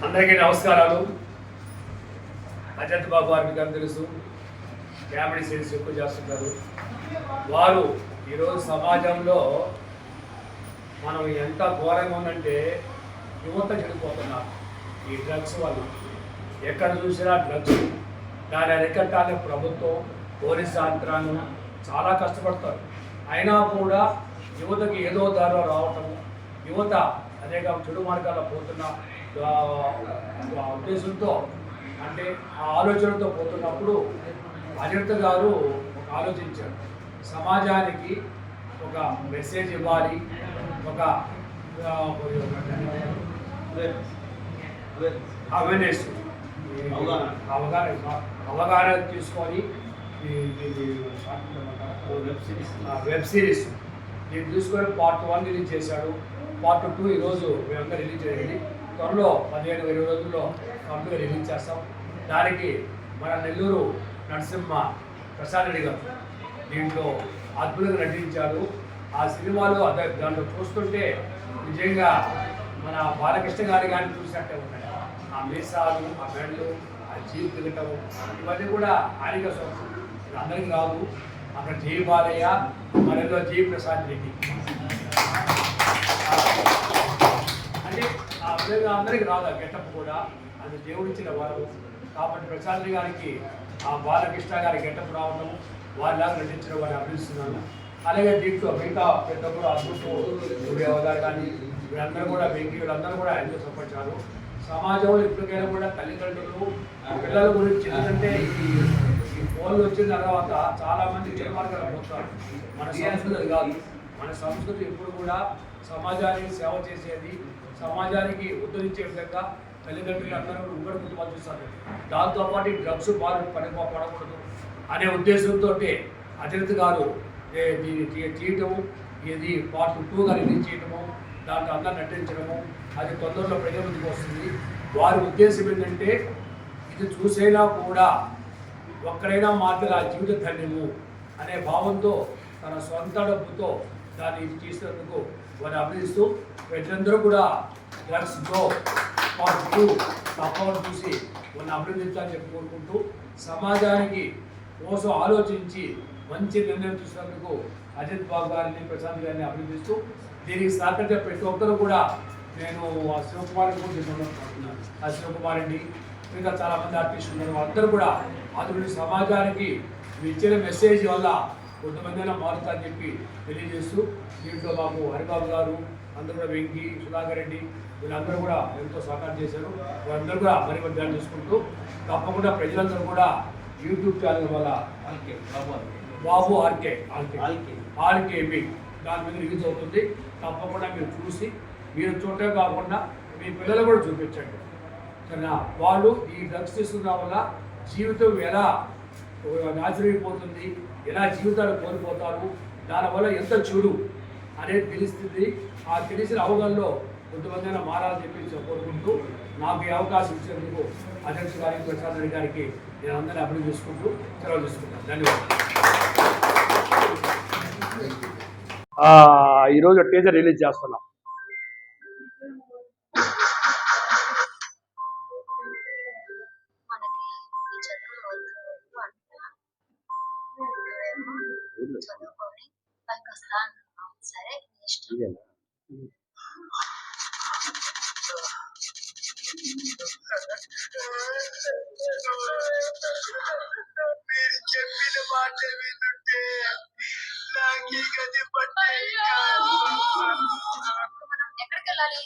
అందరికీ నమస్కారాలు. అజంత్ బాబు గారికి తెలుసు, కామెడీ సీరీస్ ఎక్కువ చేస్తుంటారు. వారు ఈరోజు సమాజంలో మనం ఎంత ఘోరంగా ఉందంటే యువత చెడిపోతున్నారు ఈ డ్రగ్స్ వల్ల. ఎక్కడ చూసినా డ్రగ్స్, దాని అరికట్టాలని ప్రభుత్వం, పోలీస్ యంత్రాంగం చాలా కష్టపడతారు. అయినా కూడా యువతకి ఏదో దారిలో రావటము, యువత అనేక చెడు మార్గాల్లో పోతున్న ఉద్దేశంతో, అంటే ఆ ఆలోచనతో పోతున్నప్పుడు అజంత్ గారు ఒక ఆలోచించారు. సమాజానికి ఒక మెసేజ్ ఇవ్వాలి, ఒక అవేర్నెస్, అవగాహన తీసుకొని వెబ్ సిరీస్ దీన్ని తీసుకొని పార్ట్ 1 రిలీజ్ చేశాడు. పార్ట్ 2 ఈరోజు మేమందరూ రిలీజ్ చేయండి. త్వరలో 15-20 రోజుల్లో కంప్లీట్గా రిలీజ్ చేస్తాం. దానికి మన నెల్లూరు నరసింహ ప్రసాద్ రెడ్డి గారు దీంట్లో అద్భుతంగా నటించారు. ఆ సినిమాలో దాంట్లో చూస్తుంటే నిజంగా మన బాలకృష్ణ గారి కానీ చూసినట్టే ఉన్నాయి. ఆ మీసాలు, ఆ మెడలు, ఆ జీప్ దిగటము, ఇవన్నీ కూడా ఆయనగా సొంతం. ఇది అందరికీ రాదు. అక్కడ జీ బాలయ్య, మరెందో జీ ప్రసాద్ రెడ్డి, అంటే ఆ విధంగా అందరికీ రాదు. ఆ గెటప్ కూడా అది దేవుడిచ్చిన వారు కాబట్టి ప్రసాద్ గారికి, ఆ బాలకృష్ణ గారి గెటప్ రావడం, వారిలాగా నటించిన వారిని అభినందిస్తున్నాను. అలాగే దీంట్లో మిగతా పెద్ద కూడా అద్భుతం గారు కానీ వీళ్ళందరూ కూడా, వెంకీ వీళ్ళందరూ కూడా ఎంతో సపోర్టారు. సమాజంలో ఇప్పటికైనా కూడా తల్లిదండ్రులు పిల్లల గురించి, ఎందుకంటే ఈ ఫోన్లు వచ్చిన తర్వాత చాలామంది చెడు మార్గాలు పోతారు. మన సంస్కృతి కాదు. మన సంస్కృతి ఎప్పుడు కూడా సమాజానికి సేవ చేసేది, సమాజానికి ఉద్ధరించే విధంగా తల్లిదండ్రులు అందరూ కూడా గుర్తుపరుస్తారు. దాంతోపాటు డ్రగ్స్ బాగా పడకూడదు అనే ఉద్దేశంతో అజంత్ గారు దీన్ని తీయటము, ఇది పార్ట్ 2గా రిలీజ్ చేయటము, దాంట్లో అందరూ నటించడము, అది తొందరలో ప్రజల ముందుకు వస్తుంది. వారి ఉద్దేశం ఏంటంటే ఇది చూసైనా కూడా ఒక్కడైనా మాత్రం ఆ జీవిత ధన్యము అనే భావంతో తన సొంత డబ్బుతో దాన్ని తీసినందుకు వారిని అభినందిస్తూ, ప్రజలందరూ కూడా డ్రగ్స్తో పార్ట్ 2 తప్పవని చూసి వారిని అభినందించాలని చెప్పి కోరుకుంటూ, సమాజానికి కోసం ఆలోచించి మంచి నిర్ణయం తీసుకున్నందుకు అజిత్ బాబు గారిని, ప్రశాంత్ గారిని అభినందిస్తూ, దీనికి సహకరించే ప్రతి ఒక్కరు కూడా నేను శివకుమార్ కూడా ఆ శివకుమార్ రెడ్డి, ఇంకా చాలామంది ఆర్టిస్టులు ఉన్నారు. అందరూ కూడా అటువంటి సమాజానికి ఇచ్చిన మెసేజ్ వల్ల కొంతమంది మారుతారని చెప్పి తెలియజేస్తూ, దీంట్లో మాకు హరిబాబు గారు, అందరూ కూడా వెంకీ, సుధాకర్ రెడ్డి వీళ్ళందరూ కూడా ఎంతో సహకారం చేశారు. వాళ్ళందరూ కూడా మరి ధ్యానం చేసుకుంటూ, తప్పకుండా ప్రజలందరూ కూడా యూట్యూబ్ ఛానల్ వల్ల బాబు ఆర్కేబి దాని మీద రిలీజ్ అవుతుంది. తప్పకుండా మీరు చూసి, మీరు చూడటం కాకుండా మీ పిల్లలు కూడా చూపించండి. సరేనా? వాళ్ళు ఈ డ్రగ్స్ తీసుకున్న వల్ల జీవితం ఎలా నాశనమైపోతుంది, ఎలా జీవితాలు కోల్పోతారు, దానివల్ల ఎంత చెడు అనేది తెలుస్తుంది. ఆ తెలిసిన అవగాహనలో కొంతమంది మారాలని చెప్పి కోరుకుంటూ, నాకు ఈ అవకాశం ఇచ్చినందుకు అజంత్ గారికి, ప్రసాద్ రెడ్డి గారికి నేను అందరినీ అభివృద్ధి చేసుకుంటూ సెలవు తీసుకుంటాను. ధన్యవాదాలు. ఈరోజు టీజర్ రిలీజ్ చేస్తున్నాం. మీరు చెప్పిన మాట వింటుంటే నాకు ఈ గది పట్టాయి. ఎక్కడికి వెళ్ళాలి?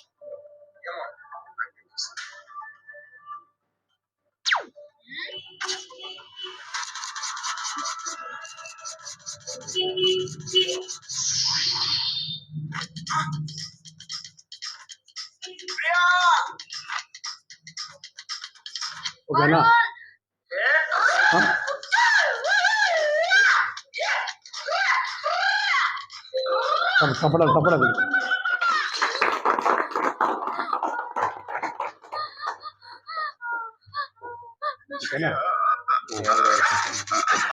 ఓకేనా? తప్పడం ఓకేనా?